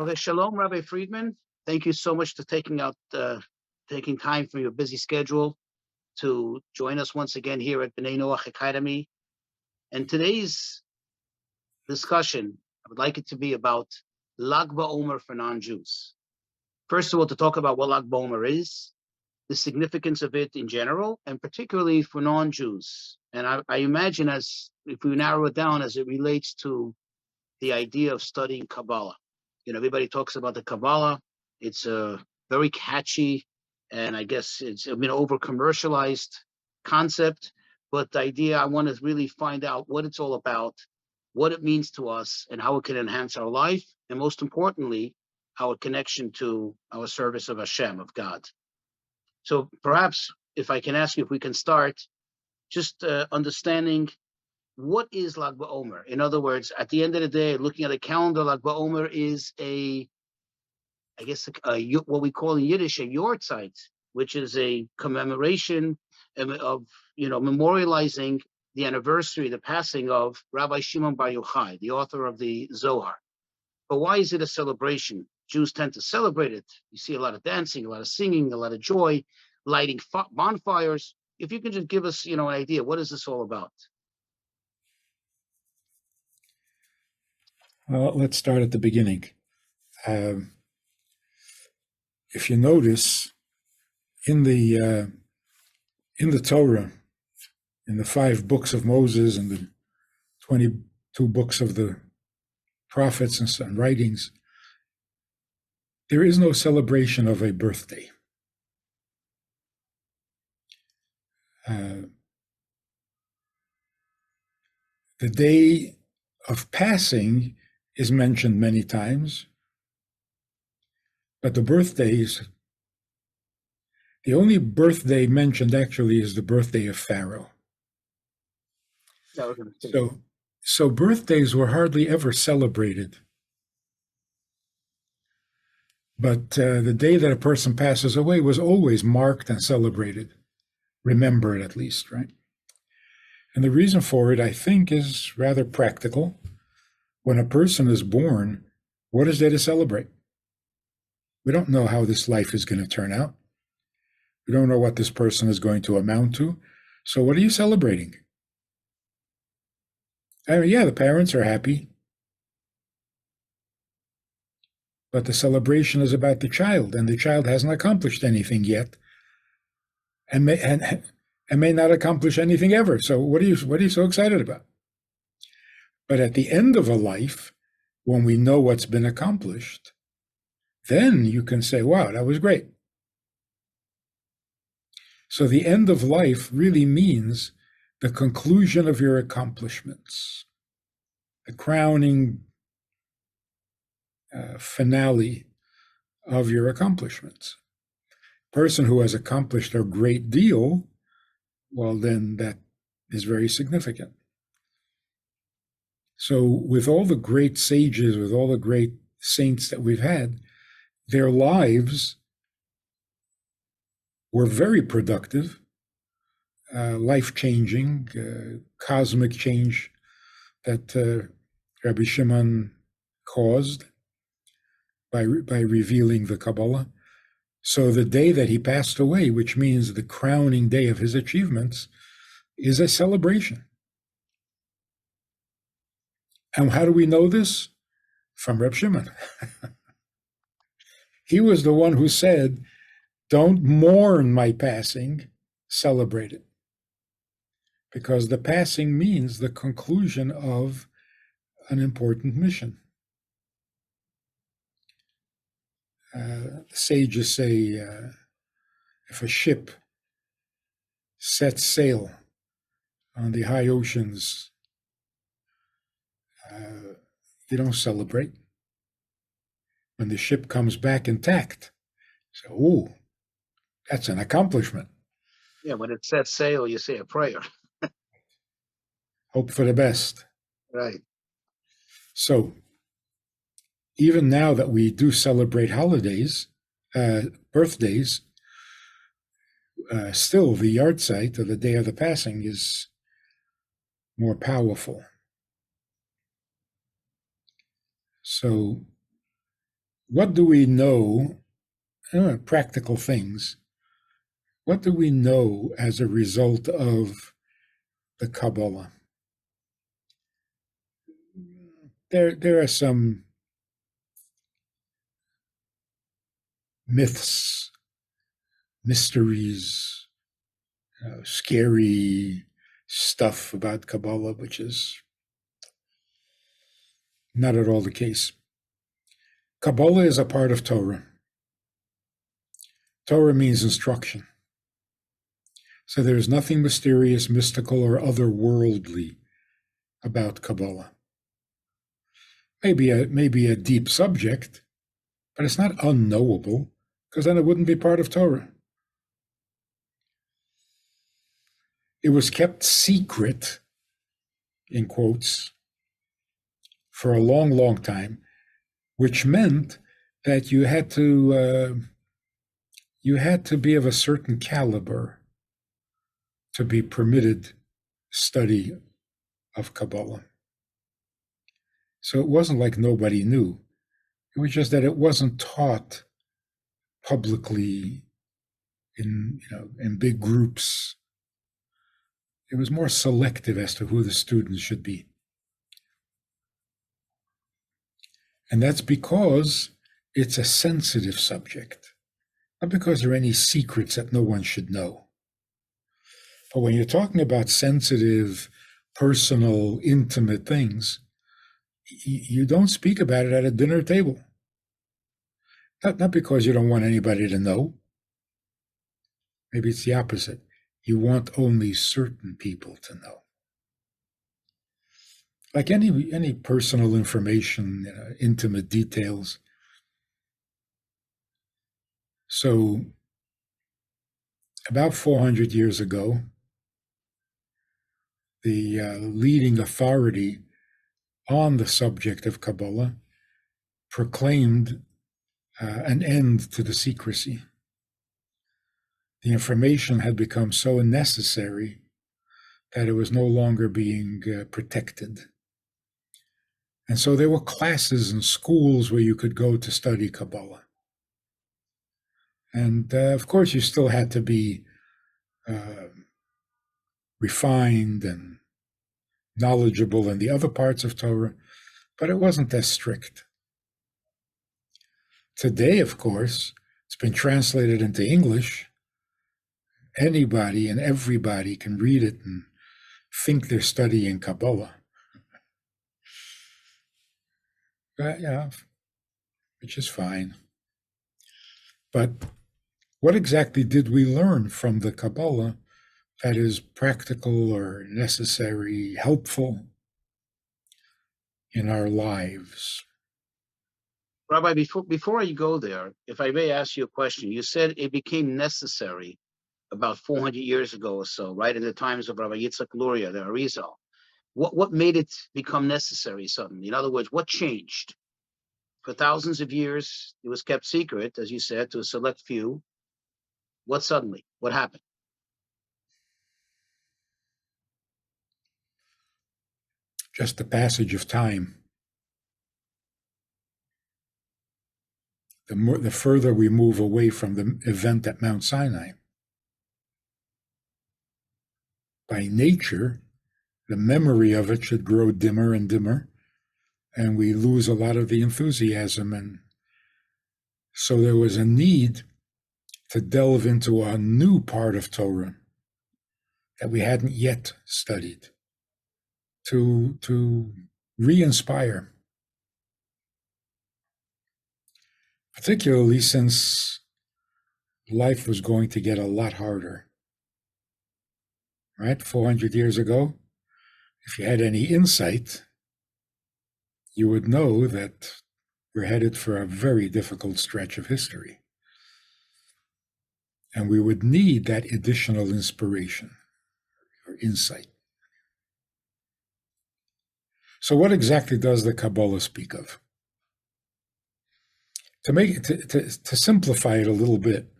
Okay, shalom, Rabbi Friedman. Thank you so much for taking time from your busy schedule to join us once again here at B'nai Noach Academy. And today's discussion, I would like it to be about Lag baOmer for non-Jews. First of all, to talk about what Lag baOmer is, the significance of it in general, and particularly for non-Jews. And I imagine, as if we narrow it down, as it relates to the idea of studying Kabbalah. Everybody talks about the Kabbalah. It's a very catchy, and I guess it's over commercialized concept. But the idea, I want to really find out what it's all about, what it means to us, and how it can enhance our life, and most importantly, our connection to our service of Hashem, of God. So perhaps, if I can ask you, if we can start just understanding what is Lag baOmer. In other words, at the end of the day, looking at a calendar, Lag baOmer is what we call in Yiddish a Yortzeit, which is a commemoration of memorializing the anniversary, the passing of Rabbi Shimon bar Yochai, the author of the Zohar. But why is it a celebration? Jews tend to celebrate it. You see a lot of dancing, a lot of singing, a lot of joy, lighting bonfires. If you can just give us, an idea, what is this all about? Well, let's start at the beginning. If you notice, in the Torah, in the 5 books of Moses and the 22 books of the prophets and writings, there is no celebration of a birthday. The day of passing is mentioned many times, but the only birthday mentioned actually is the birthday of Pharaoh. So birthdays were hardly ever celebrated. But the day that a person passes away was always marked and celebrated, remembered at least, right? And the reason for it, I think, is rather practical. When a person is born, what is there to celebrate? We don't know how this life is going to turn out. We don't know what this person is going to amount to. So what are you celebrating? The parents are happy. But the celebration is about the child, and the child hasn't accomplished anything yet, and may not accomplish anything ever. So what are you so excited about? But at the end of a life, when we know what's been accomplished, then you can say, wow, that was great. So the end of life really means the conclusion of your accomplishments, the crowning finale of your accomplishments. Person who has accomplished a great deal, well, then that is very significant. So with all the great sages, with all the great saints that we've had, their lives were very productive, life-changing, cosmic change that Rabbi Shimon caused by revealing the Kabbalah. So the day that he passed away, which means the crowning day of his achievements, is a celebration. And how do we know this? From Rabbi Shimon. He was the one who said, don't mourn my passing, celebrate it. Because the passing means the conclusion of an important mission. Sages say, if a ship sets sail on the high oceans, you don't celebrate. When the ship comes back intact, so, ooh, that's an accomplishment. Yeah, when it sets sail, you say a prayer. Hope for the best. Right. So, even now that we do celebrate holidays, birthdays, still the Yortzeit, or the day of the passing, is more powerful. So what do we know, practical things, what do we know as a result of the Kabbalah? There are some myths, mysteries, scary stuff about Kabbalah, which is not at all the case. Kabbalah is a part of Torah. Torah means instruction. So there is nothing mysterious, mystical, or otherworldly about Kabbalah. Maybe a deep subject, but it's not unknowable, because then it wouldn't be part of Torah. It was kept secret, in quotes, for a long, long time, which meant that you had to be of a certain caliber to be permitted study of Kabbalah. So it wasn't like nobody knew. It was just that it wasn't taught publicly in big groups. It was more selective as to who the students should be. And that's because it's a sensitive subject, not because there are any secrets that no one should know. But when you're talking about sensitive, personal, intimate things, you don't speak about it at a dinner table. Not because you don't want anybody to know. Maybe it's the opposite. You want only certain people to know. Like any personal information, intimate details. So about 400 years ago, the leading authority on the subject of Kabbalah proclaimed an end to the secrecy. The information had become so necessary that it was no longer being protected. And so there were classes and schools where you could go to study Kabbalah. And of course, you still had to be refined and knowledgeable in the other parts of Torah, but it wasn't as strict. Today, of course, it's been translated into English. Anybody and everybody can read it and think they're studying Kabbalah. Yeah, which is fine. But what exactly did we learn from the Kabbalah that is practical or necessary, helpful in our lives? Rabbi, before you go there, if I may ask you a question, you said it became necessary about 400 years ago or so, right in the times of Rabbi Yitzhak Luria, the Arizal. What made it become necessary suddenly? In other words, what changed? For thousands of years, it was kept secret, as you said, to a select few. What suddenly? What happened? Just the passage of time. The further we move away from the event at Mount Sinai. By nature, the memory of it should grow dimmer and dimmer, and we lose a lot of the enthusiasm. And so there was a need to delve into a new part of Torah that we hadn't yet studied, to re-inspire. Particularly since life was going to get a lot harder. Right? 400 years ago, if you had any insight, you would know that we're headed for a very difficult stretch of history. And we would need that additional inspiration or insight. So what exactly does the Kabbalah speak of? To simplify it a little bit,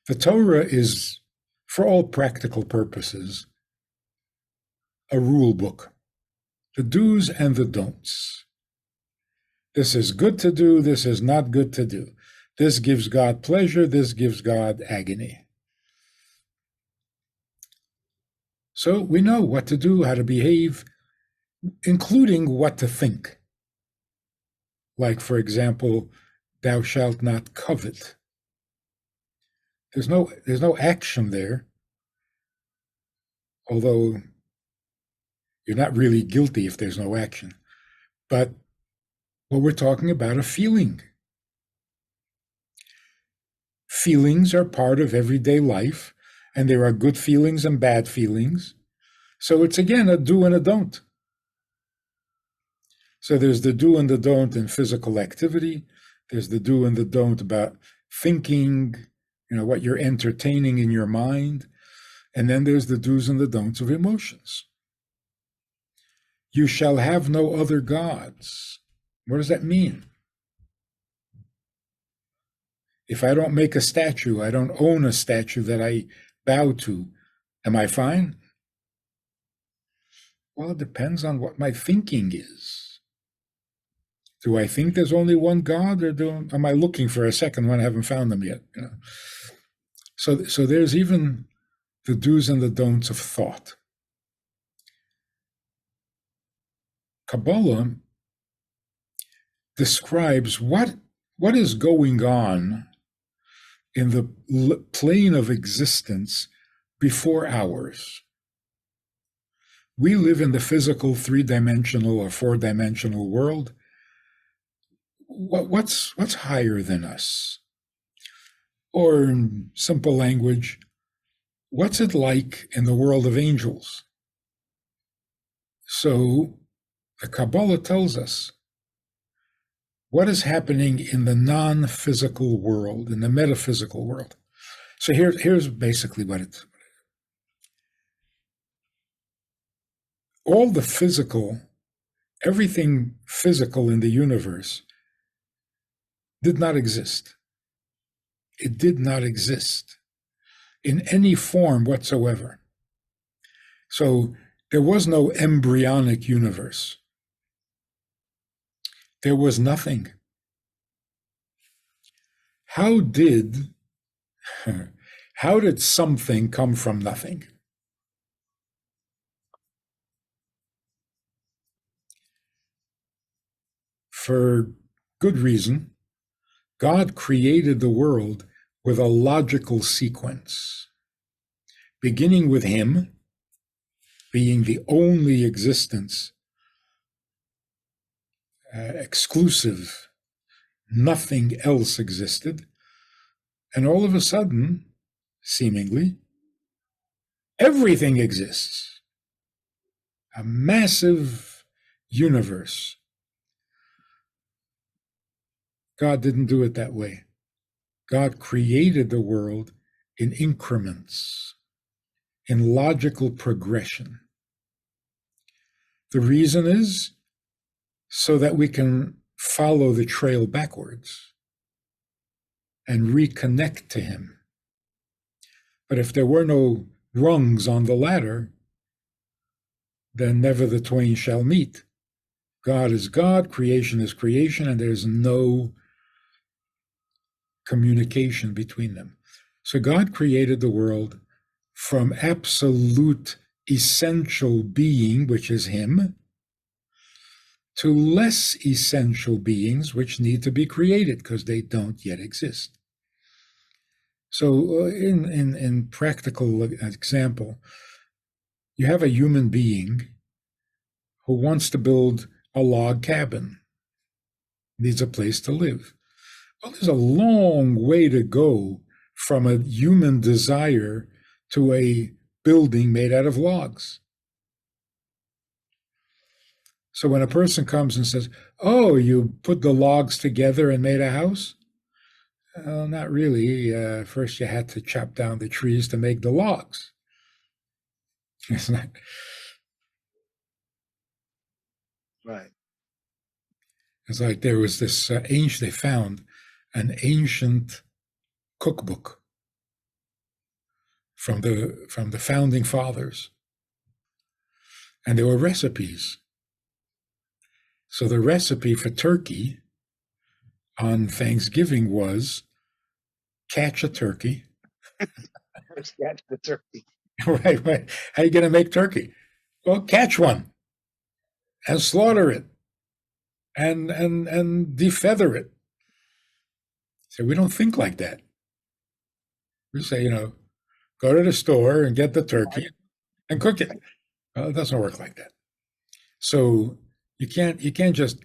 the Torah is, for all practical purposes, a rule book, the do's and the don'ts. This is good to do, this is not good to do. This gives God pleasure, this gives God agony. So we know what to do, how to behave, including what to think. Like, for example, thou shalt not covet. There's no action there, although you're not really guilty if there's no action. But what we're talking about a feeling. Feelings are part of everyday life, and there are good feelings and bad feelings. So it's, again, a do and a don't. So there's the do and the don't in physical activity. There's the do and the don't about thinking, what you're entertaining in your mind. And then there's the do's and the don'ts of emotions. You shall have no other gods. What does that mean? If I don't make a statue, I don't own a statue that I bow to, am I fine? Well, it depends on what my thinking is. Do I think there's only one God, or am I looking for a second one? I haven't found them yet. So there's even the do's and the don'ts of thought. Kabbalah describes what is going on in the plane of existence before ours. We live in the physical 3-dimensional or 4-dimensional world. What's higher than us? Or in simple language, what's it like in the world of angels? So the Kabbalah tells us what is happening in the non-physical world, in the metaphysical world. So here's basically what it's. All the physical, everything physical in the universe did not exist. It did not exist in any form whatsoever. So there was no embryonic universe. There was nothing. How did something come from nothing? For good reason, God created the world with a logical sequence, beginning with Him being the only existence, exclusive, nothing else existed, and all of a sudden, seemingly, everything exists. A massive universe. God didn't do it that way. God created the world in increments, in logical progression. The reason is so that we can follow the trail backwards and reconnect to Him. But if there were no rungs on the ladder, then never the twain shall meet. God is God, creation is creation, and there's no communication between them. So God created the world from absolute essential being, which is Him, to less essential beings which need to be created because they don't yet exist. So in practical example, you have a human being who wants to build a log cabin, needs a place to live. Well, there's a long way to go from a human desire to a building made out of logs. So when a person comes and says, oh, you put the logs together and made a house? Well, not really. First you had to chop down the trees to make the logs. It's not. Right. It's like there was this they found an ancient cookbook from the founding fathers. And there were recipes. So the recipe for turkey on Thanksgiving was catch a turkey. Catch the turkey. Right. How are you going to make turkey? Well, catch one and slaughter it and defeather it. So we don't think like that. We say, go to the store and get the turkey and cook it. Well, it doesn't work like that. So you can't just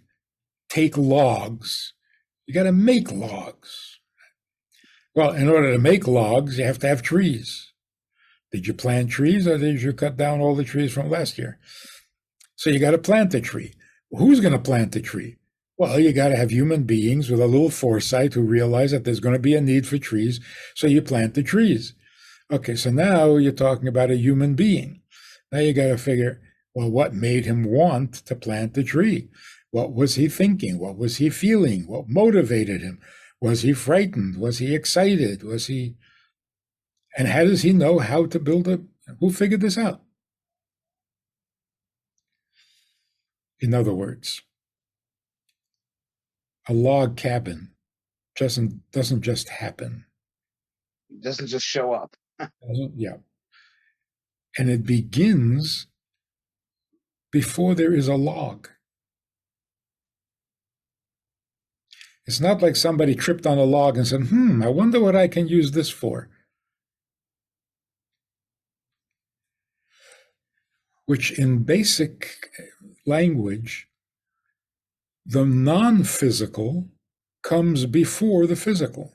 take logs. You got to make logs. Well, in order to make logs, you have to have trees. Did you plant trees or did you cut down all the trees from last year? So you got to plant a tree. Who's going to plant the tree? Well, you got to have human beings with a little foresight who realize that there's going to be a need for trees. So you plant the trees. Okay, so now you're talking about a human being. Now you got to figure, well, what made him want to plant the tree? What was he thinking? What was he feeling? What motivated him? Was he frightened? Was he excited? And how does he know how to build who figured this out? In other words, a log cabin doesn't just happen. It doesn't just show up. Yeah. And it begins before there is a log. It's not like somebody tripped on a log and said, I wonder what I can use this for. Which in basic language, the non-physical comes before the physical.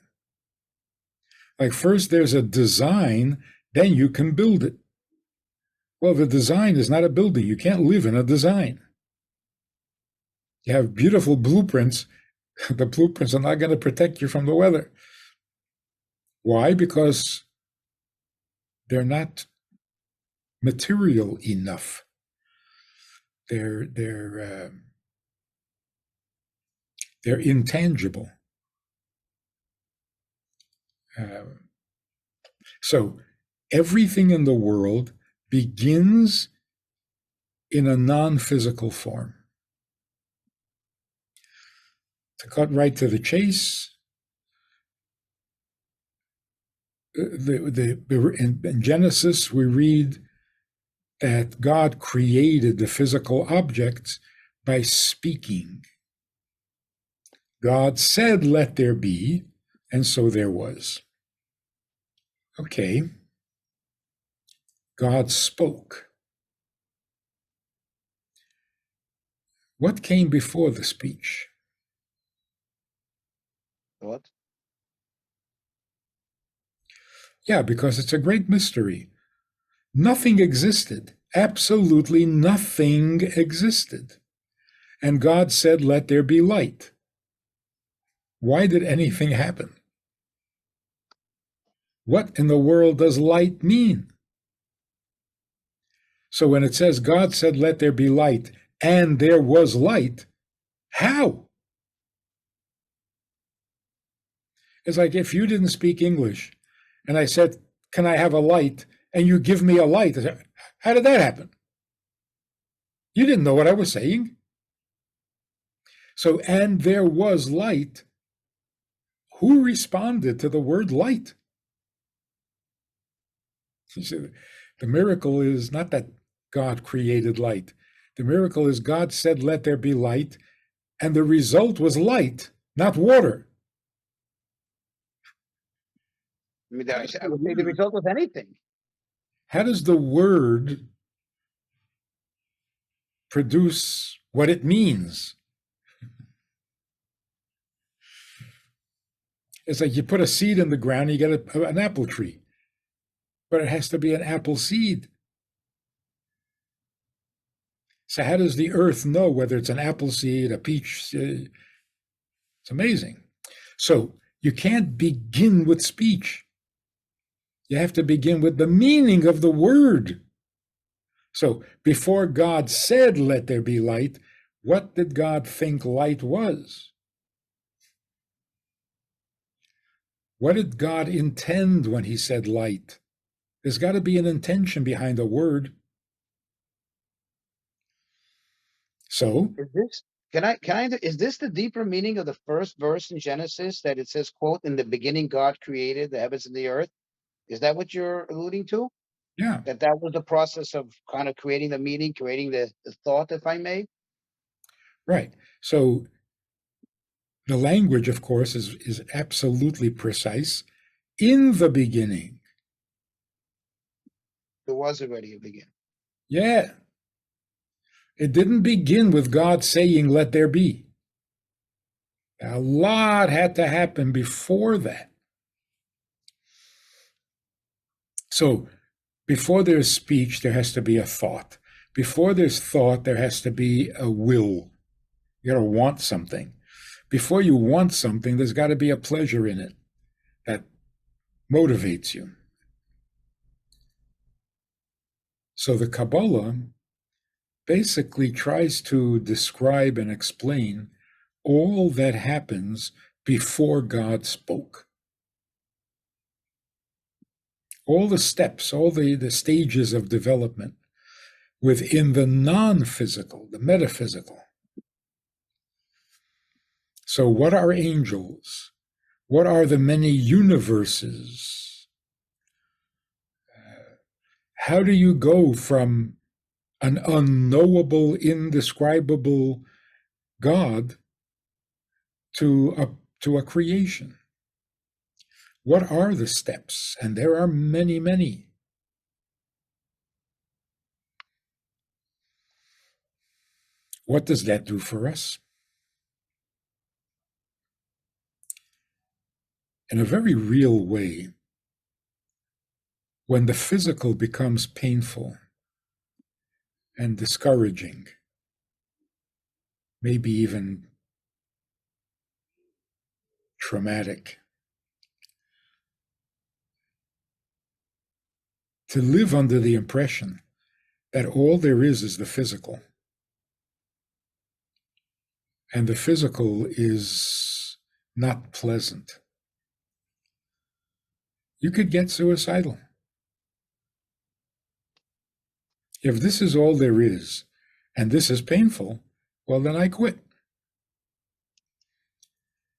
Like first there's a design, then you can build it. Well, the design is not a building. You can't live in a design. You have beautiful blueprints. The blueprints are not going to protect you from the weather. Why? Because they're not material enough. They're intangible. So everything in the world begins in a non-physical form. To cut right to the chase, in Genesis we read that God created the physical objects by speaking. God said, "Let there be," and so there was. Okay. God spoke. What came before the speech? What? Yeah, because it's a great mystery. Nothing existed. Absolutely nothing existed. And God said, "Let there be light." Why did anything happen? What in the world does light mean? So when it says God said, "Let there be light," and there was light, how? It's like if you didn't speak English and I said, "Can I have a light?" and you give me a light. I said, how did that happen? You didn't know what I was saying. So, and there was light. Who responded to the word light? You see, the miracle is not that God created light. The miracle is God said, "Let there be light," and the result was light, not water. I mean, I would say the result was anything. How does the word produce what it means? It's like you put a seed in the ground, you get an apple tree. But it has to be an apple seed. So how does the earth know whether it's an apple seed, a peach seed? It's amazing. So you can't begin with speech. You have to begin with the meaning of the word. So before God said, "Let there be light," what did God think light was? What did God intend when he said light? There's got to be an intention behind a word. So Is this the deeper meaning of the first verse in Genesis that it says, quote, in the beginning God created the heavens and the earth? Is that what you're alluding to? Yeah, That was the process of kind of creating the meaning, creating the thought, if I may? right. So the language, of course, is absolutely precise. In the beginning. There was already a beginning. Yeah. It didn't begin with God saying, let there be. A lot had to happen before that. So before there's speech, there has to be a thought. Before there's thought, there has to be a will. You got to want something. Before you want something, there's got to be a pleasure in it that motivates you. So the Kabbalah basically tries to describe and explain all that happens before God spoke. All the steps, all the stages of development within the non-physical, the metaphysical. So what are angels? What are the many universes? How do you go from an unknowable, indescribable God to a creation? What are the steps? And there are many, many. What does that do for us? In a very real way, when the physical becomes painful and discouraging, maybe even traumatic, to live under the impression that all there is the physical, and the physical is not pleasant, you could get suicidal. If this is all there is, and this is painful, well, then I quit.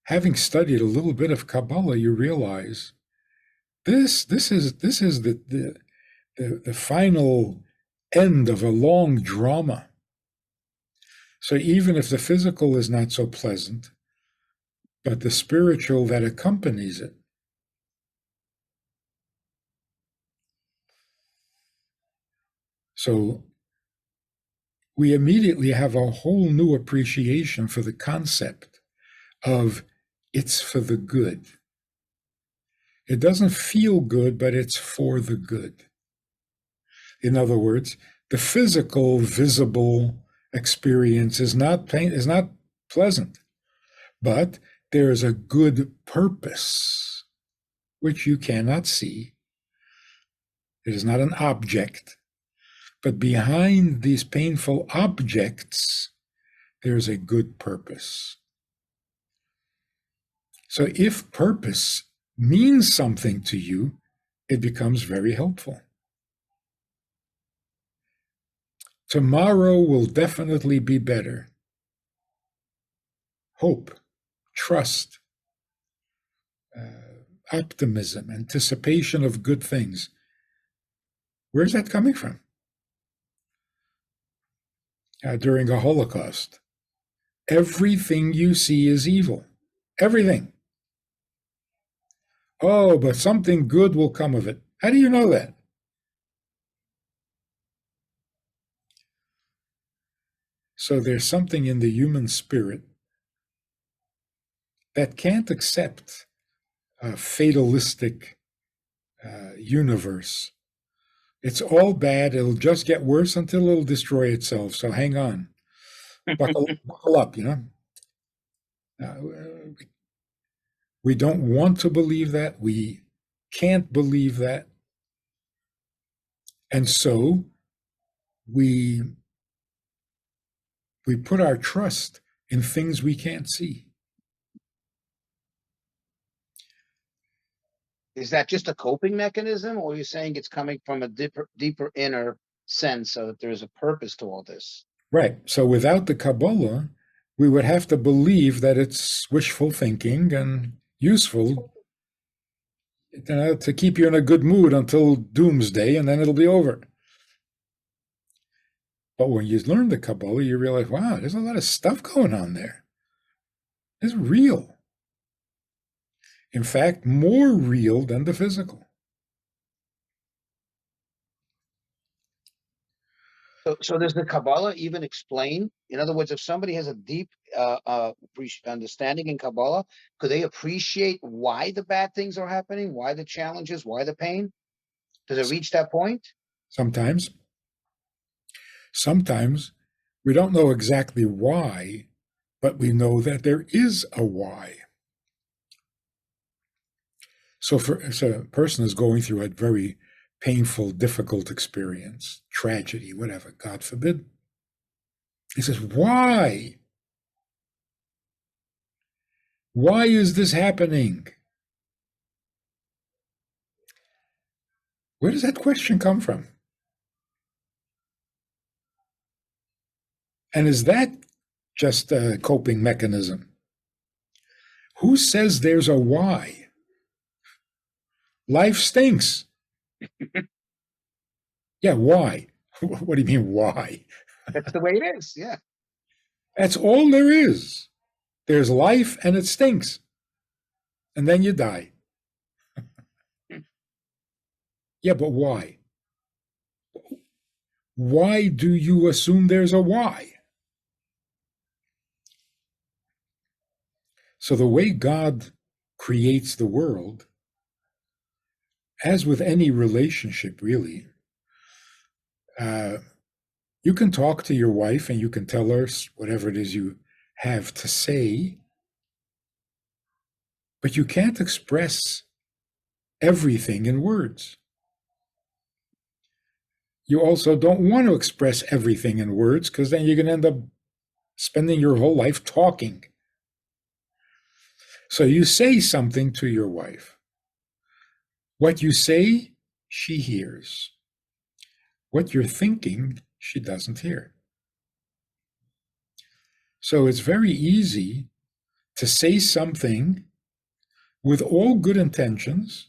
Having studied a little bit of Kabbalah, you realize this is the final end of a long drama. So even if the physical is not so pleasant, but the spiritual that accompanies it, so we immediately have a whole new appreciation for the concept of it's for the good. It doesn't feel good, but it's for the good. In other words, the physical, visible experience is not pleasant, but there is a good purpose which you cannot see. It is not an object, but behind these painful objects, there is a good purpose. So if purpose means something to you, it becomes very helpful. Tomorrow will definitely be better. Hope, trust, optimism, anticipation of good things. Where's that coming from? During a Holocaust, everything you see is evil. Everything. Oh, but something good will come of it. How do you know that? So there's something in the human spirit that can't accept a fatalistic universe. It's all bad. It'll just get worse until it'll destroy itself. So hang on. Buckle up, you know. We don't want to believe that. We can't believe that. And so we put our trust in things we can't see. Is that just a coping mechanism, or are you saying it's coming from a deeper inner sense of that there's a purpose to all this? Right. So without the Kabbalah, we would have to believe that it's wishful thinking and useful, to keep you in a good mood until doomsday, and then it'll be over. But when you learn the Kabbalah, you realize, wow, there's a lot of stuff going on there. It's real. In fact, more real than the physical. So does the Kabbalah even explain? In other words, if somebody has a deep understanding in Kabbalah, could they appreciate why the bad things are happening, why the challenges, why the pain? Does it reach that point? Sometimes. Sometimes we don't know exactly why, but we know that there is a why. So if a person is going through a very painful, difficult experience, tragedy, whatever, God forbid, he says, why? Why is this happening? Where does that question come from? And is that just a coping mechanism? Who says there's a why? Life stinks. Yeah, why? What do you mean, why? That's the way it is, yeah. That's all there is. There's life and it stinks. And then you die. Yeah, but why? Why do you assume there's a why? So the way God creates the world, as with any relationship, really, you can talk to your wife and you can tell her whatever it is you have to say, but you can't express everything in words. You also don't want to express everything in words, because then you're going to end up spending your whole life talking. So you say something to your wife. What you say, she hears. What you're thinking, she doesn't hear. So it's very easy to say something with all good intentions,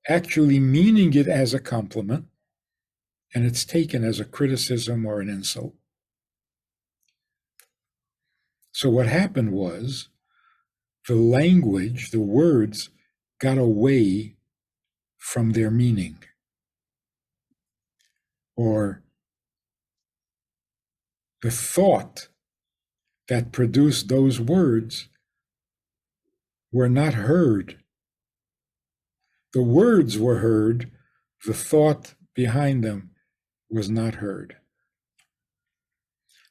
actually meaning it as a compliment, and it's taken as a criticism or an insult. So what happened was the language, the words, got away from their meaning. Or the thought that produced those words were not heard. The words were heard, the thought behind them was not heard.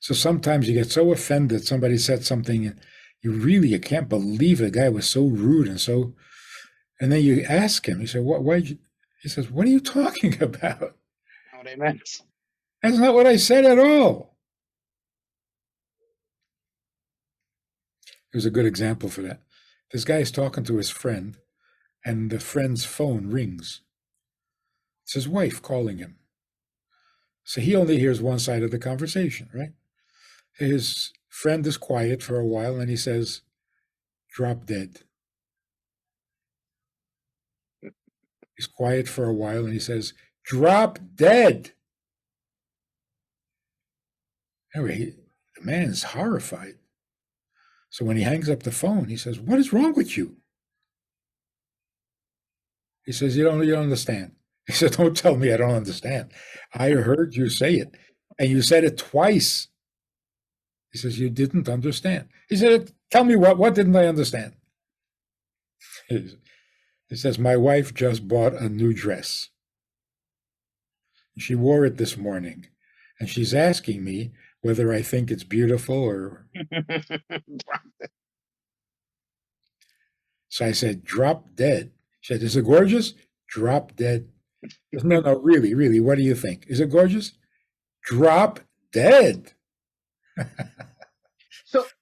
So sometimes you get so offended, somebody said something, and you can't believe the guy was so rude and so, and then you ask him, you say, why'd you, he says, what are you talking about? Not what I meant. That's not what I said at all. There's a good example for that. This guy is talking to his friend, and the friend's phone rings. It's his wife calling him. So he only hears one side of the conversation, right? His friend is quiet for a while, and he says, drop dead. He's quiet for a while, and he says, drop dead. Anyway, the man's horrified. So when he hangs up the phone, he says, what is wrong with you? He says, you don't understand. He said, don't tell me I don't understand. I heard you say it, and you said it twice. He says, you didn't understand. He said, tell me what didn't I understand? He says, my wife just bought a new dress. She wore it this morning, and she's asking me whether I think it's beautiful or... So I said, drop dead. She said, is it gorgeous? Drop dead. Said, no, really, what do you think? Is it gorgeous? Drop dead.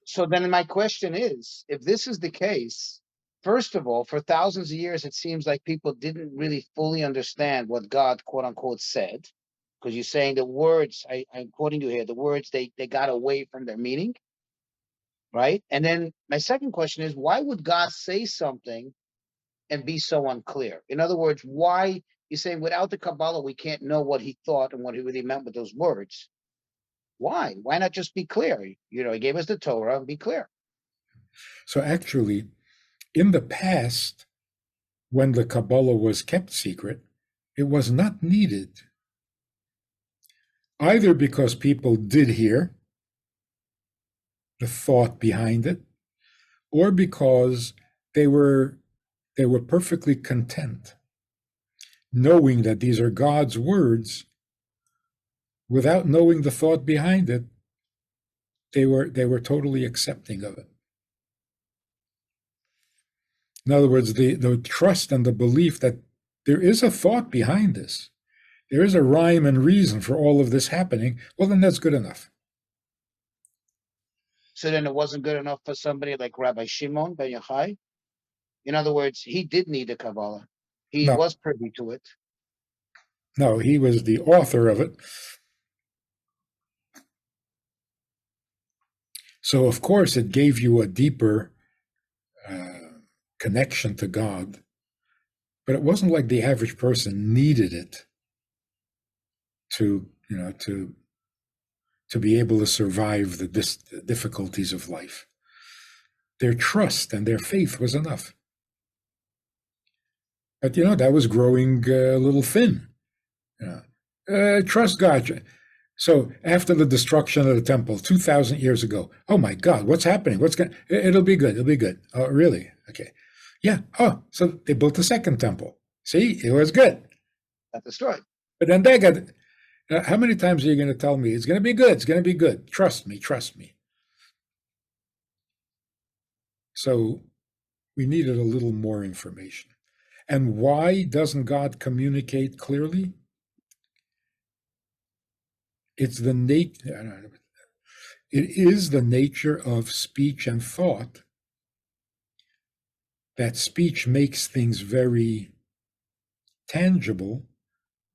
So then my question is, if this is the case, first of all, for thousands of years, it seems like people didn't really fully understand what God, quote unquote, said, because you're saying the words, I'm quoting you here, the words, they got away from their meaning. right? And then my second question is, why would God say something and be so unclear? In other words, why you're saying without the Kabbalah, we can't know what he thought and what he really meant with those words. Why? Why not just be clear? He gave us the Torah and be clear. So actually, in the past, when the Kabbalah was kept secret, it was not needed. Either because people did hear the thought behind it, or because they were perfectly content knowing that these are God's words without knowing the thought behind it. They were totally accepting of it. In other words, the trust and the belief that there is a thought behind this, there is a rhyme and reason for all of this happening, well, then that's good enough. So then it wasn't good enough for somebody like Rabbi Shimon ben Yochai? In other words, he did need the Kabbalah. He was privy to it. No, he was the author of it. So, of course, it gave you a deeper connection to God. But it wasn't like the average person needed it to be able to survive the difficulties of life. Their trust and their faith was enough. But, that was growing a little thin. Trust God. So after the destruction of the temple 2,000 years ago, oh my God, what's happening? It'll be good. It'll be good. Oh, really? Okay. Yeah. Oh, so they built a second temple. See, it was good. Got destroyed. But then they got, how many times are you going to tell me it's going to be good? It's going to be good. Trust me. Trust me. So we needed a little more information. And why doesn't God communicate clearly? It is the nature of speech and thought that speech makes things very tangible,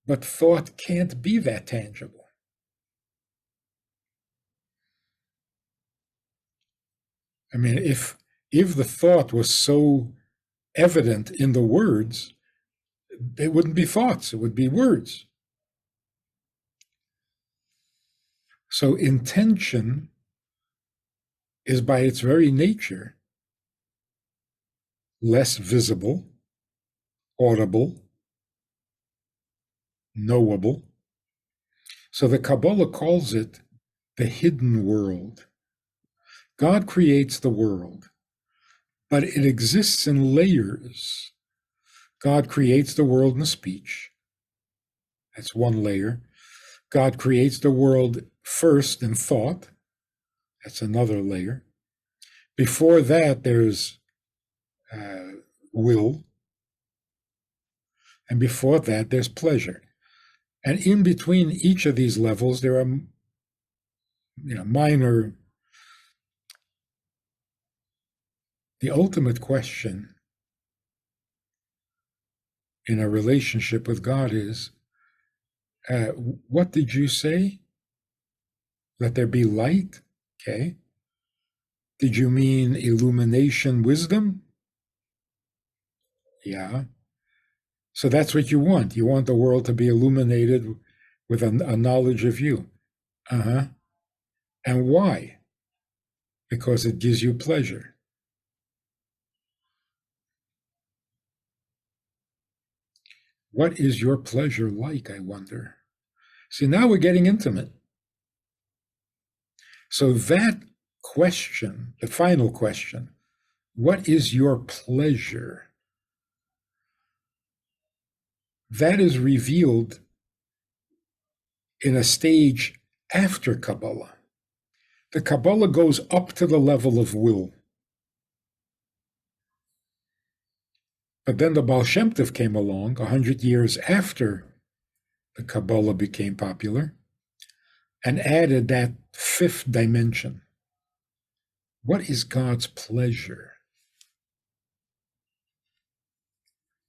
but thought can't be that tangible. I mean, if the thought was so evident in the words, it wouldn't be thoughts, it would be words. So intention is by its very nature less visible, audible, knowable. So the Kabbalah calls it the hidden world. God creates the world, but it exists in layers. God creates the world in speech. That's one layer. God creates the world first in thought. That's another layer. Before that, there's will. And before that, there's pleasure. And in between each of these levels, there are minor. The ultimate question in a relationship with God is, what did you say? Let there be light? Okay. Did you mean illumination, wisdom? Yeah. So that's what you want. You want the world to be illuminated with a knowledge of you. Uh-huh. And why? Because it gives you pleasure. What is your pleasure like, I wonder? See, now we're getting intimate. So that question, the final question, what is your pleasure? That is revealed in a stage after Kabbalah. The Kabbalah goes up to the level of will. But then the Baal Shem Tov came along 100 years after the Kabbalah became popular and added that fifth dimension. What is God's pleasure?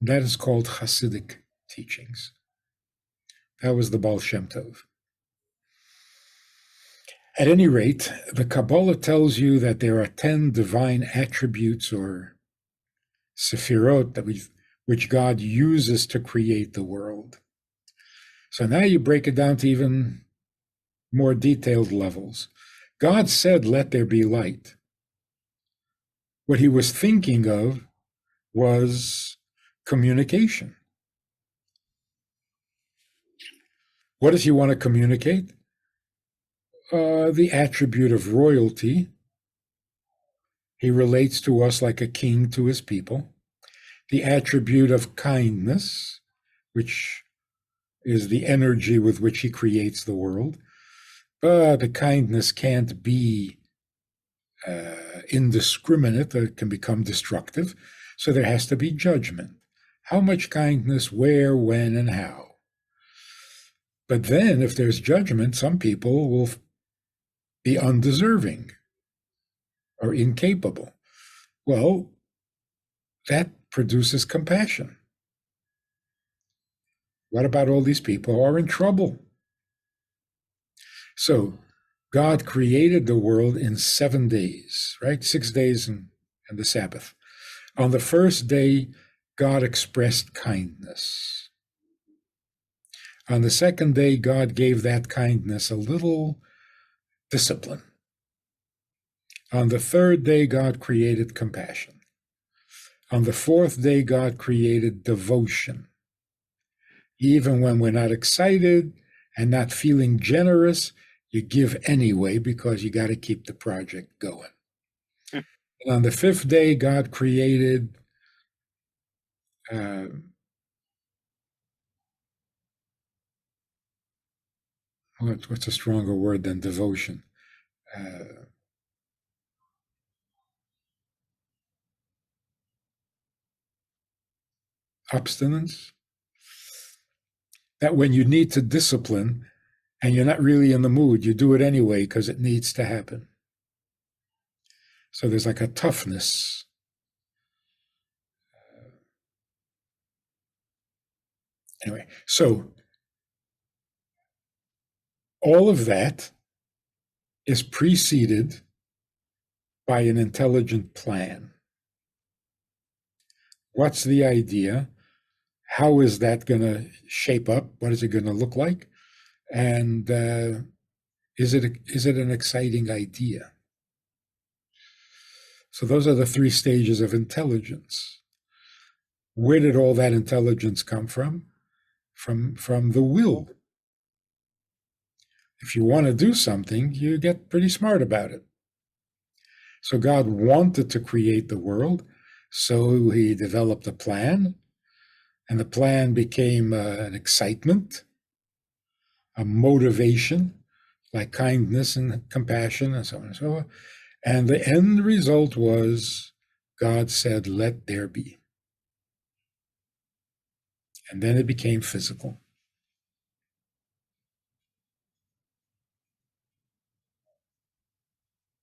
That is called Hasidic teachings. That was the Baal Shem Tov. At any rate, the Kabbalah tells you that there are 10 divine attributes or sephirot which God uses to create the world. So now you break it down to even more detailed levels. God said, "Let there be light." What he was thinking of was communication. What does he want to communicate? The attribute of royalty. He relates to us like a king to his people. The attribute of kindness, which is the energy with which he creates the world. But the kindness can't be indiscriminate, it can become destructive. So there has to be judgment. How much kindness, where, when, and how. But then, if there's judgment, some people will be undeserving or incapable. Well, that produces compassion. What about all these people who are in trouble? So God created the world in 7 days, right? 6 days and the Sabbath. On the first day, God expressed kindness. On the second day, God gave that kindness a little discipline. On the third day, God created compassion. On the fourth day, God created devotion. Even when we're not excited and not feeling generous, you give anyway because you got to keep the project going. And on the fifth day, God created what's a stronger word than devotion? Abstinence. That when you need to discipline and you're not really in the mood, you do it anyway because it needs to happen. So there's like a toughness. Anyway, so all of that is preceded by an intelligent plan. What's the idea? How is that going to shape up? What is it going to look like? And is it an exciting idea? So those are the 3 stages of intelligence. Where did all that intelligence come from? From the will. If you want to do something, you get pretty smart about it. So God wanted to create the world, so he developed a plan, and the plan became an excitement, a motivation, like kindness and compassion and so on and so on. And the end result was God said, "Let there be." And then it became physical.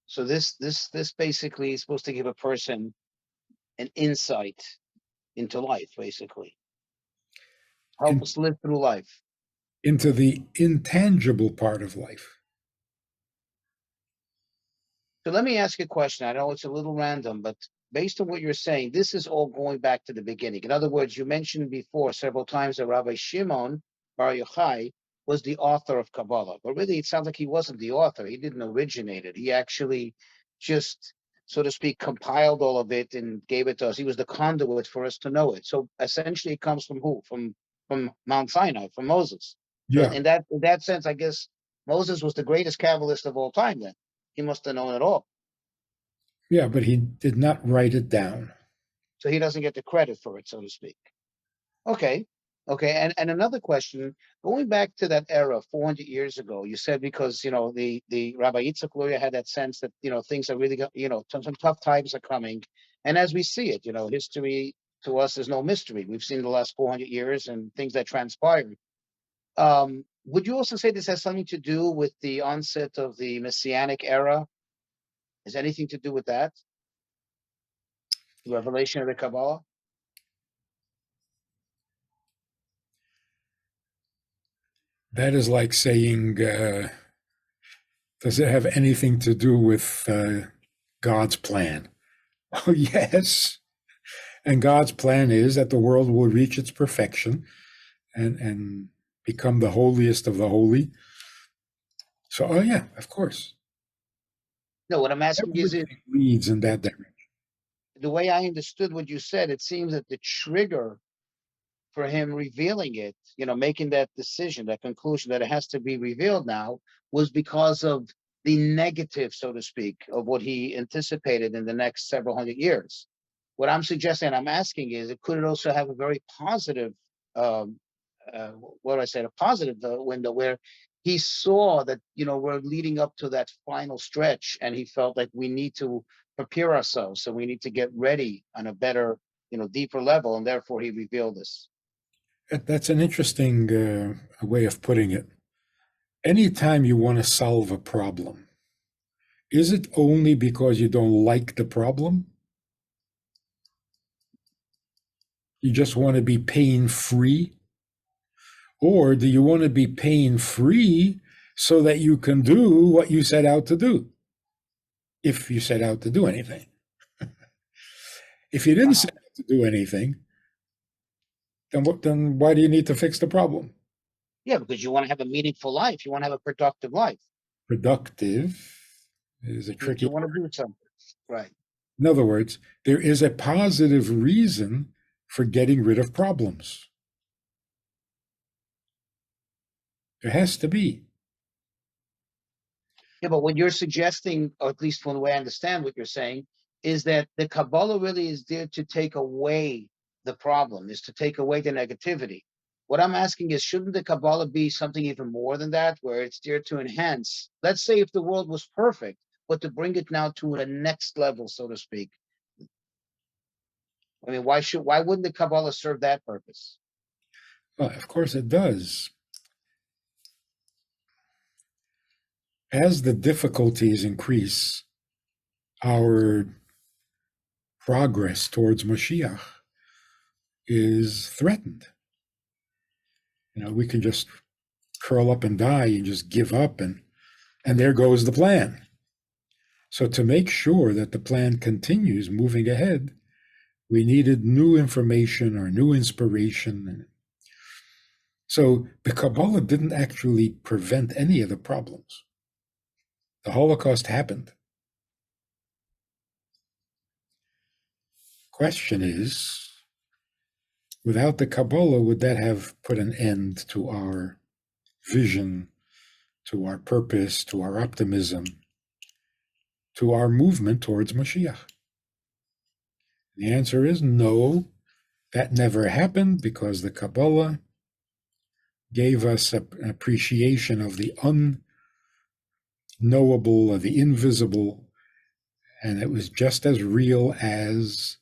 So this basically is supposed to give a person an insight into life, basically. Help us live through life. Into the intangible part of life. So let me ask you a question. I know it's a little random, but based on what you're saying, this is all going back to the beginning. In other words, you mentioned before several times that Rabbi Shimon bar Yochai was the author of Kabbalah, but really it sounds like he wasn't the author. He didn't originate it. He actually just, so to speak, compiled all of it and gave it to us. He was the conduit for us to know it. So essentially, it comes from who? From Mount Sinai, from Moses. So Yeah. in that sense, I guess Moses was the greatest Kabbalist of all time. Then he must have known it all. Yeah, but he did not write it down. So he doesn't get the credit for it, so to speak. Okay. Okay. And another question, going back to that era 400 years ago, you said because, the Rabbi Yitzchak Luria had that sense that, things are really, some tough times are coming. And as we see it, history to us is no mystery. We've seen the last 400 years and things that transpired. Would you also say this has something to do with the onset of the Messianic era? Has anything to do with that? The revelation of the Kabbalah? That is like saying the Does it have anything to do with God's plan? Oh, yes. And God's plan is that the world will reach its perfection and become the holiest of the holy. So, oh, yeah, of course. No, what I'm asking is, Everything leads in that direction. the way I understood what you said, it seems that the trigger for him revealing it, making that decision, that conclusion that it has to be revealed now, was because of the negative, so to speak, of what he anticipated in the next several hundred years. What I'm suggesting, I'm asking is, could it also have a very positive, um, what do I say, a positive window where he saw that, we're leading up to that final stretch, and he felt like we need to prepare ourselves. So we need to get ready on a better, deeper level. And therefore he revealed this. That's an interesting way of putting it. Anytime you want to solve a problem, is it only because you don't like the problem? You just want to be pain-free? Or do you want to be pain-free so that you can do what you set out to do? If you set out to do anything. If you didn't set out to do anything, then why do you need to fix the problem? Yeah, because you want to have a meaningful life. You want to have a productive life. Productive is a tricky You want to do something, right? In other words, there is a positive reason for getting rid of problems. There has to be. Yeah, but what you're suggesting, or at least from the way I understand what you're saying, is that the Kabbalah really is there to take away the problem, is to take away the negativity. What I'm asking is, shouldn't the Kabbalah be something even more than that, where it's there to enhance? Let's say if the world was perfect, but to bring it now to a next level, so to speak. I mean, why wouldn't the Kabbalah serve that purpose? Well, of course it does. As the difficulties increase, our progress towards Mashiach is threatened. We can just curl up and die and just give up, and there goes the plan. So to make sure that the plan continues moving ahead, we needed new information or new inspiration. So the Kabbalah didn't actually prevent any of the problems. The Holocaust happened. Question is, without the Kabbalah, would that have put an end to our vision, to our purpose, to our optimism, to our movement towards Mashiach? The answer is no, that never happened, because the Kabbalah gave us an appreciation of the unknowable, of the invisible, and it was just as real as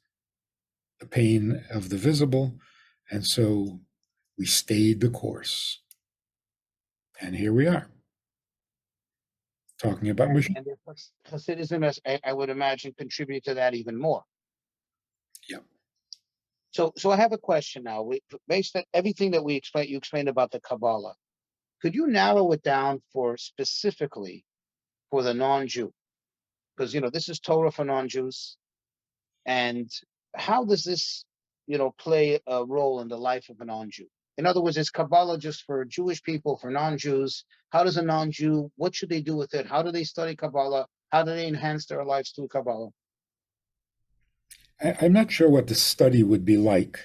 the pain of the visible, and so we stayed the course. And here we are, talking about Mashiach. And Hasidism, I would imagine, contribute to that even more. Yeah. So I have a question now. Based on everything that you explained about the Kabbalah, could you narrow it down specifically for the non-Jew? Because this is Torah for non-Jews, and how does this play a role in the life of a non-Jew? In other words, is Kabbalah just for Jewish people, for non-Jews? How does a non-Jew, what should they do with it? How do they study Kabbalah? How do they enhance their lives through Kabbalah? I'm not sure what the study would be like.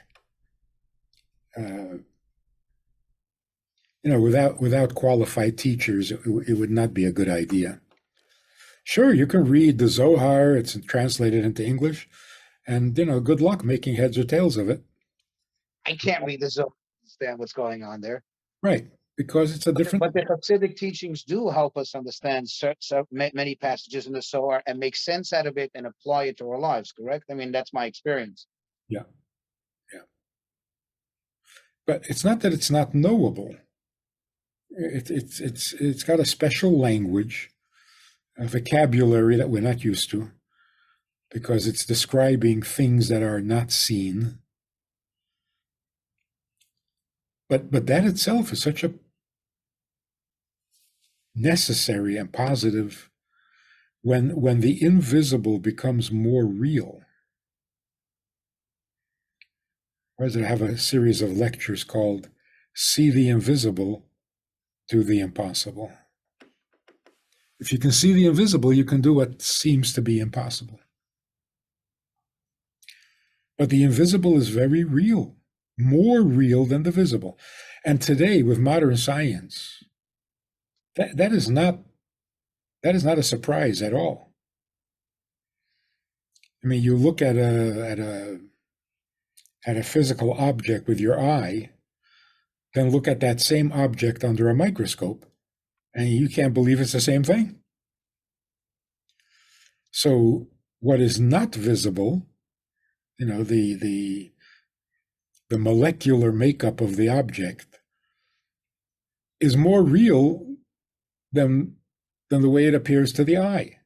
Without qualified teachers, it would not be a good idea. Sure, you can read the Zohar, it's translated into English, and good luck making heads or tails of it. I can't read the Zohar to understand what's going on there. Right, because it's a different. But the Hasidic teachings do help us understand many passages in the Zohar and make sense out of it and apply it to our lives. Correct? I mean, that's my experience. Yeah. But it's not that it's not knowable. It's got a special language, a vocabulary that we're not used to, because it's describing things that are not seen. But that itself is such a necessary and positive when the invisible becomes more real. Why does it have a series of lectures called See the Invisible, Do the Impossible? If you can see the invisible, you can do what seems to be impossible. But the invisible is very real, more real than the visible. And today, with modern science, that is not a surprise at all. I mean, you look at a physical object with your eye, then look at that same object under a microscope, and you can't believe it's the same thing. So what is not visible, the molecular makeup of the object is more real than the way it appears to the eye.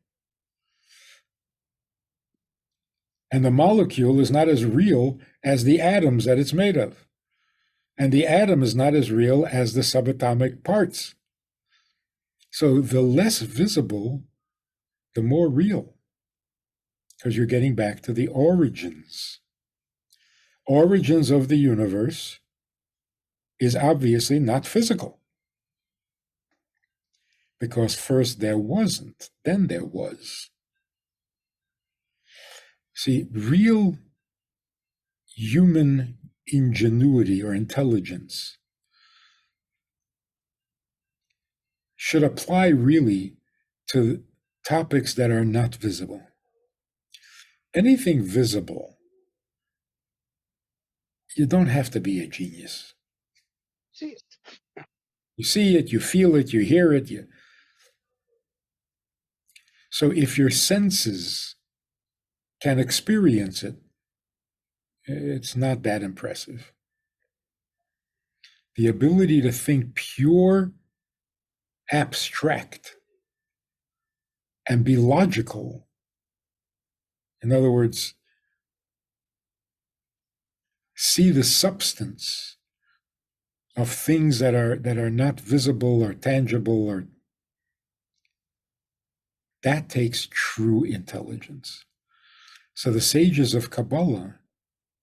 And the molecule is not as real as the atoms that it's made of. And the atom is not as real as the subatomic parts. So the less visible, the more real, because you're getting back to the origins. Origins of the universe is obviously not physical, because first there wasn't, then there was. See, real human ingenuity or intelligence should apply really to topics that are not visible. Anything visible, you don't have to be a genius. See it. You see it, you feel it, you hear it. So if your senses can experience it, it's not that impressive. The ability to think pure, abstract, and be logical. In other words, see the substance of things that are not visible or tangible, or that takes true intelligence. So the sages of Kabbalah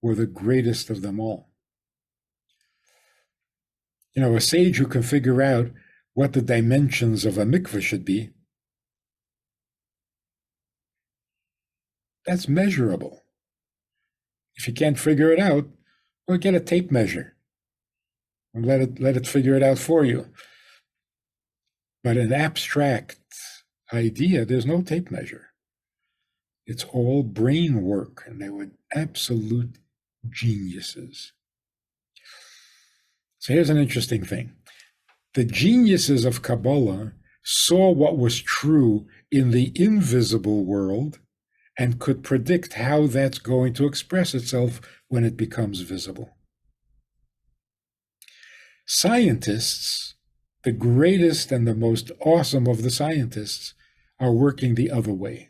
were the greatest of them all. A sage who can figure out what the dimensions of a mikveh should be, that's measurable. If you can't figure it out, well, get a tape measure and let it figure it out for you. But an abstract idea, there's no tape measure. It's all brain work, and they were absolute geniuses. So here's an interesting thing. The geniuses of Kabbalah saw what was true in the invisible world and could predict how that's going to express itself when it becomes visible. Scientists, the greatest and the most awesome of the scientists, are working the other way.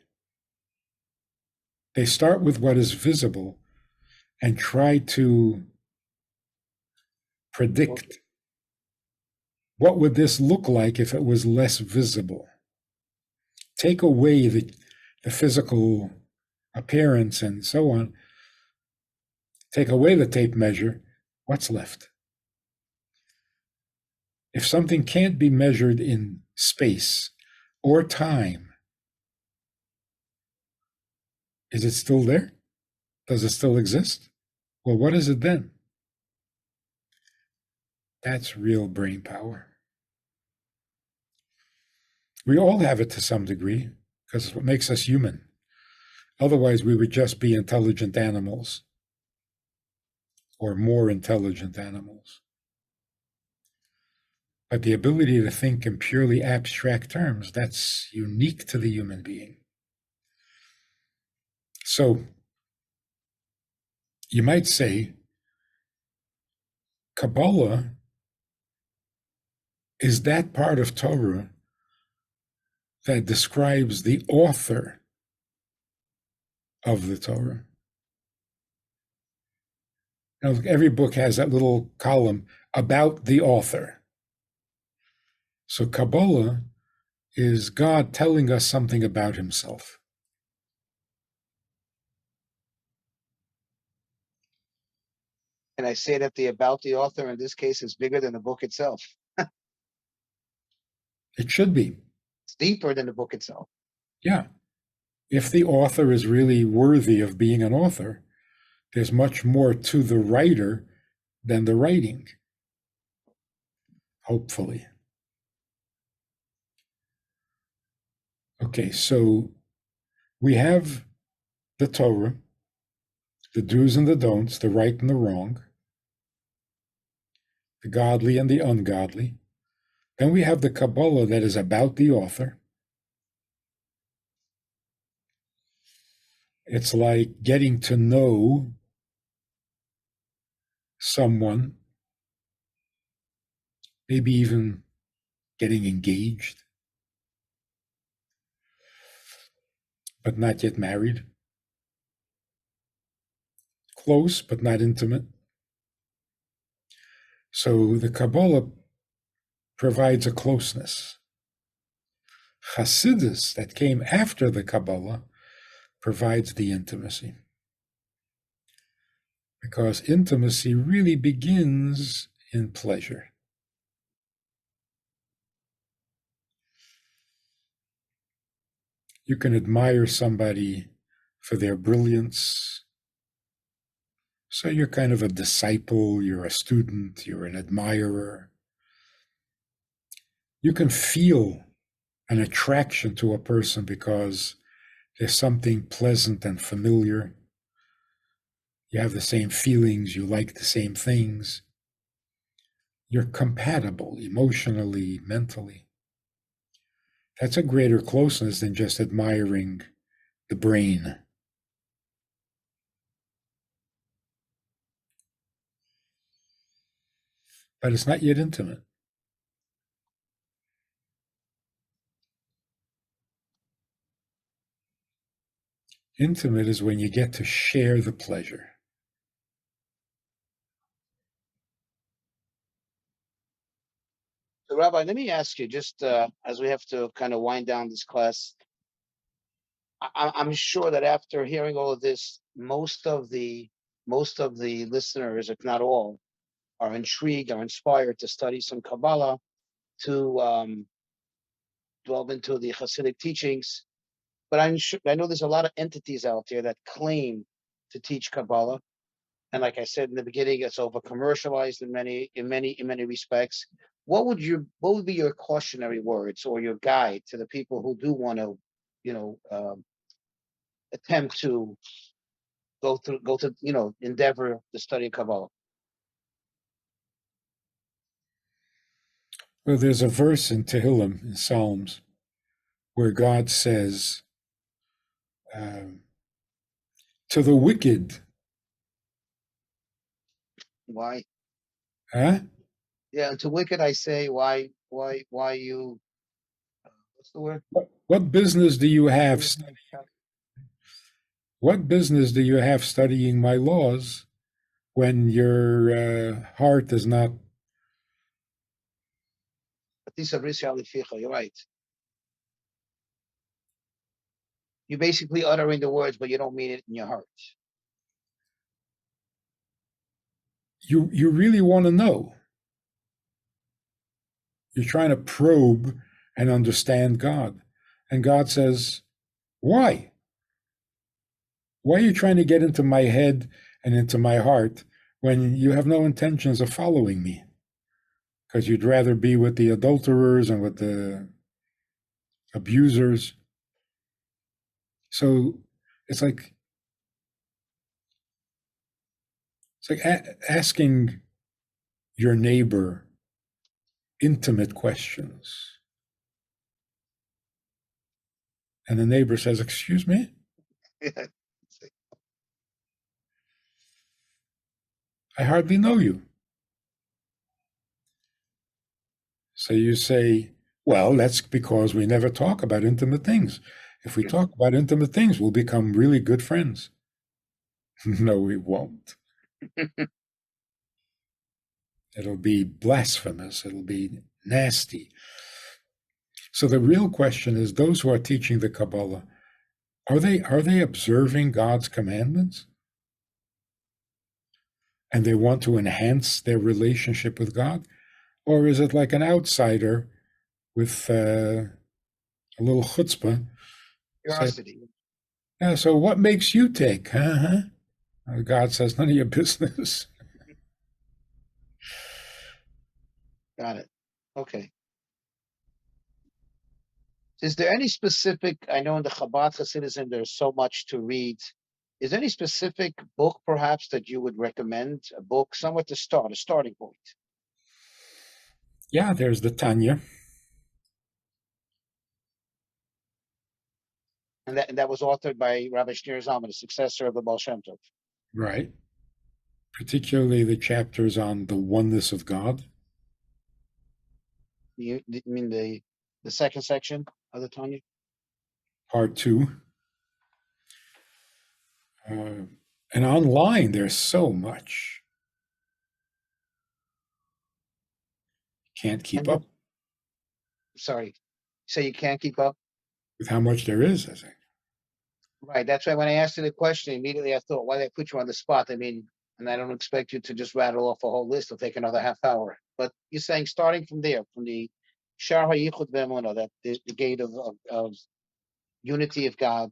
They start with what is visible and try to predict what would this look like if it was less visible. Take away the physical appearance and so on. Take away the tape measure, what's left? If something can't be measured in space or time, is it still there? Does it still exist? Well, what is it then? That's real brain power. We all have it to some degree, because it's what makes us human. Otherwise, we would just be intelligent animals, or more intelligent animals. But the ability to think in purely abstract terms, that's unique to the human being. So, you might say, Kabbalah is that part of Torah that describes the author of the Torah. Every book has that little column about the author. So Kabbalah is God telling us something about himself. And I say that the about the author in this case is bigger than the book itself. It should be. It's deeper than the book itself. Yeah. If the author is really worthy of being an author, there's much more to the writer than the writing, hopefully. Okay, so we have the Torah, the do's and the don'ts, the right and the wrong, the godly and the ungodly. Then we have the Kabbalah that is about the author. It's like getting to know someone, maybe even getting engaged, but not yet married. Close, but not intimate. So the Kabbalah provides a closeness. Hasidus, that came after the Kabbalah, provides the intimacy. Because intimacy really begins in pleasure. You can admire somebody for their brilliance. So you're kind of a disciple, you're a student, you're an admirer. You can feel an attraction to a person because there's something pleasant and familiar. You have the same feelings, you like the same things. You're compatible emotionally, mentally. That's a greater closeness than just admiring the brain. But it's not yet intimate. Intimate is when you get to share the pleasure. So, Rabbi, let me ask you, just as we have to kind of wind down this class, I'm sure that after hearing all of this, most of the listeners, if not all, are intrigued, are inspired to study some Kabbalah, to delve into the Hasidic teachings. But I know there's a lot of entities out there that claim to teach Kabbalah, and like I said in the beginning, it's over commercialized in many respects. What would be your cautionary words or your guide to the people who do want to, you know, attempt to go to endeavor to study Kabbalah? Well, there's a verse in Tehillim, in Psalms, where God says, to the wicked, Why? huh? Yeah, to wicked I say, why you? What's the word? What business do you have? What business do you have studying my laws when your heart is not? You're right. You're basically uttering the words, but you don't mean it in your heart. You really want to know. You're trying to probe and understand God. And God says, why? Why are you trying to get into my head and into my heart when you have no intentions of following me? Because you'd rather be with the adulterers and with the abusers. So it's like asking your neighbor intimate questions. And the neighbor says, excuse me? I hardly know you. So you say, well, that's because we never talk about intimate things. If we talk about intimate things, we'll become really good friends. No, we won't. It'll be blasphemous. It'll be nasty. So the real question is, those who are teaching the Kabbalah, are they observing God's commandments? And they want to enhance their relationship with God? Or is it like an outsider with a little chutzpah? Curiosity. Yeah, so what makes you tick? God says, none of your business. Got it. Okay. Is there any specific, I know in the Chabad Hasidism there's so much to read. Is there any specific book perhaps that you would recommend? A book, somewhere to start, a starting point? Yeah, there's the Tanya. And that was authored by Rabbi Shneur Zalman, the successor of the Baal Shem Tov. Right. Particularly the chapters on the oneness of God. You mean the second section of the Tanya? Part 2. And online, there's so much. Can't keep up Sorry. So you can't keep up? with how much there is, I think. Right. That's why when I asked you the question, immediately I thought, why did I put you on the spot? I mean, and I don't expect you to just rattle off a whole list. It'll take another half hour. But you're saying starting from there, from the Shar HaYichud Ve'emunah, that the gate of unity of God,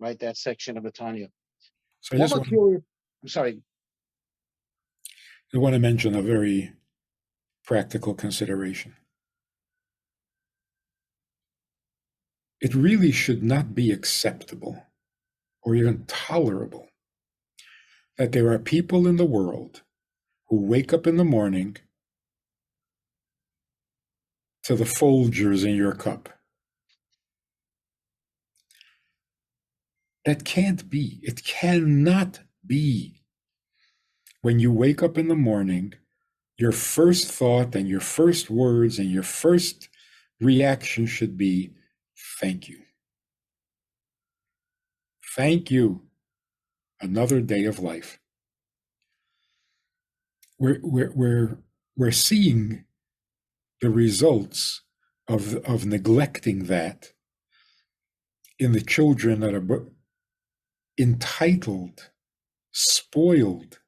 right? That section of the Tanya. So One more curious. I'm sorry. I want to mention a very practical consideration. It really should not be acceptable or even tolerable that there are people in the world who wake up in the morning to the Folgers in your cup. That can't be. It cannot be. When you wake up in the morning, your first thought and your first words and your first reaction should be, thank you. Thank you. Another day of life. We're seeing the results of neglecting that in the children that are entitled, spoiled,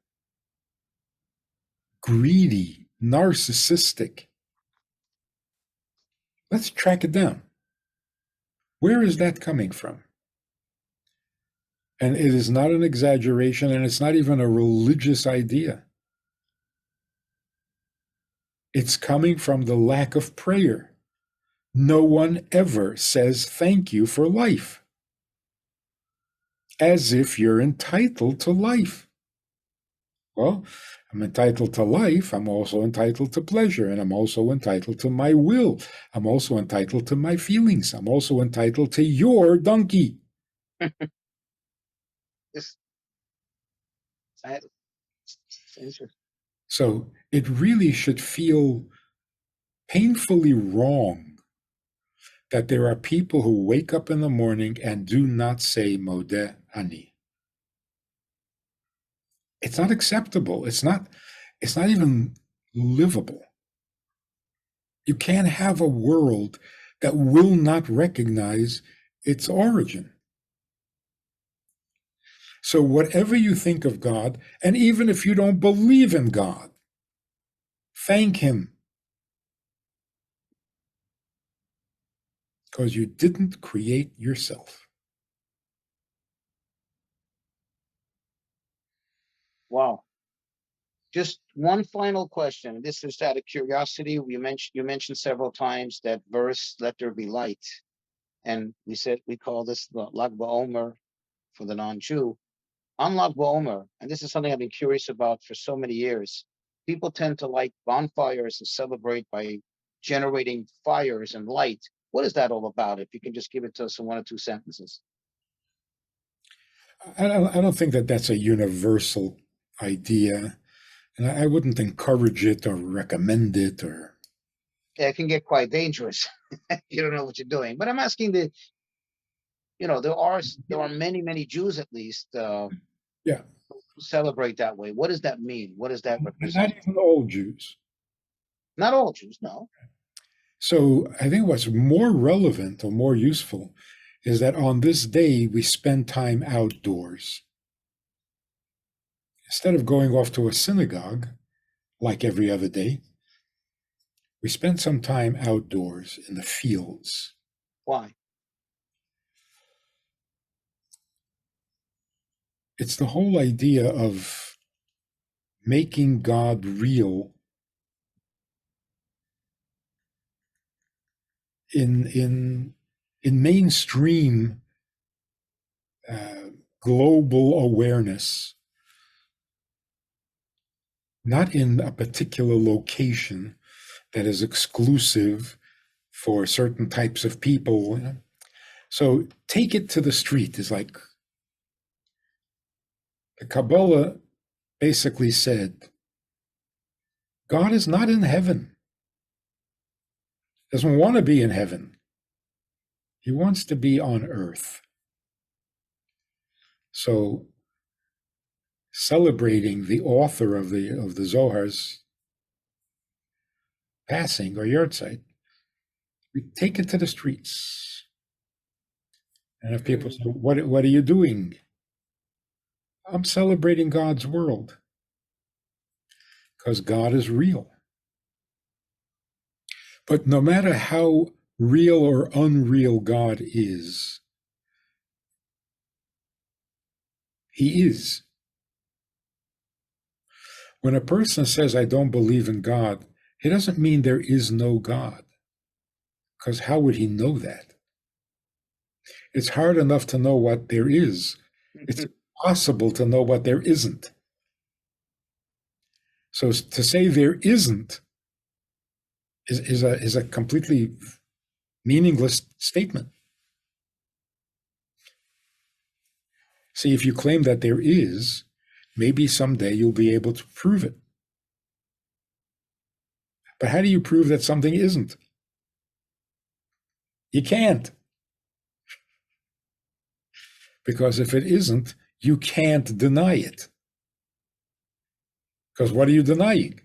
greedy, narcissistic. Let's track it down. Where is that coming from? And it is not an exaggeration, and it's not even a religious idea. It's coming from the lack of prayer. No one ever says thank you for life, as if you're entitled to life. Well, I'm entitled to life. I'm also entitled to pleasure, and I'm also entitled to my will. I'm also entitled to my feelings. I'm also entitled to your donkey. It's interesting. So it really should feel painfully wrong that there are people who wake up in the morning and do not say Modeh Ani. It's not acceptable. It's not even livable. You can't have a world that will not recognize its origin. So whatever you think of God, and even if you don't believe in God, thank him. Because you didn't create yourself. Wow. Just one final question. This is out of curiosity. You mentioned several times that verse, let there be light. And we call this the baOmer for the non-Jew. On baOmer, and this is something I've been curious about for so many years, people tend to light bonfires and celebrate by generating fires and light. What is that all about? If you can just give it to us in one or two sentences. I don't think that that's a universal idea. And I wouldn't encourage it or recommend it or. Yeah, it can get quite dangerous. You don't know what you're doing. But I'm asking there are many Jews at least Yeah. who celebrate that way. What does that mean? What does that represent? Not even all Jews. Not all Jews, no. So I think what's more relevant or more useful is that on this day we spend time outdoors. Instead of going off to a synagogue like every other day, we spend some time outdoors in the fields. Why? It's the whole idea of making God real in mainstream global awareness, not in a particular location that is exclusive for certain types of people. So take it to the street is like the Kabbalah basically said, God is not in heaven, doesn't want to be in heaven. He wants to be on earth. So celebrating the author of the Zohar's passing or yahrzeit, we take it to the streets. And if people say, what are you doing? I'm celebrating God's world. Because God is real. But no matter how real or unreal God is, He is. When a person says, I don't believe in God, it doesn't mean there is no God. Because how would he know that? It's hard enough to know what there is. It's impossible to know what there isn't. So to say there isn't is a completely meaningless statement. See, if you claim that there is, maybe someday you'll be able to prove it. But how do you prove that something isn't? You can't. Because if it isn't, you can't deny it. Because what are you denying?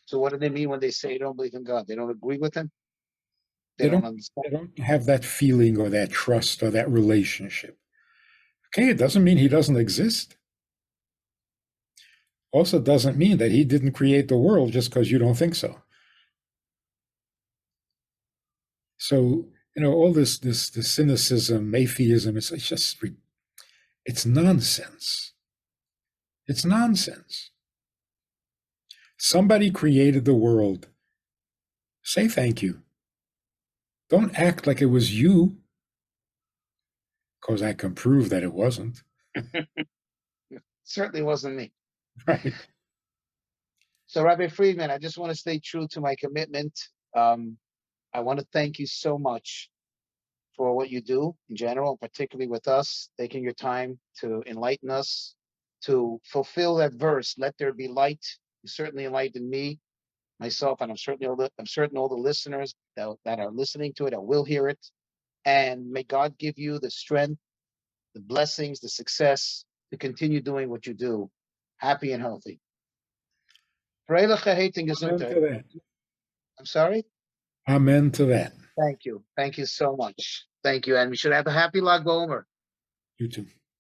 So what do they mean when they say they don't believe in God? They don't agree with him? They don't understand? They don't have that feeling or that trust or that relationship. Okay, it doesn't mean he doesn't exist. Also doesn't mean that he didn't create the world just because you don't think so. So, all this cynicism, atheism, it's just, it's nonsense. It's nonsense. Somebody created the world. Say thank you. Don't act like it was you, because I can prove that it wasn't. Certainly wasn't me. Right. So Rabbi Friedman, I just want to stay true to my commitment. I want to thank you so much for what you do in general, particularly with us, taking your time to enlighten us, to fulfill that verse, let there be light. You certainly enlightened me, myself, and I'm certain all the listeners that are listening to it, that will hear it. And may God give you the strength, the blessings, the success to continue doing what you do, happy and healthy. Amen to that. I'm sorry? Amen to that. Thank you. Thank you so much. Thank you. And we should have a happy baOmer. You too.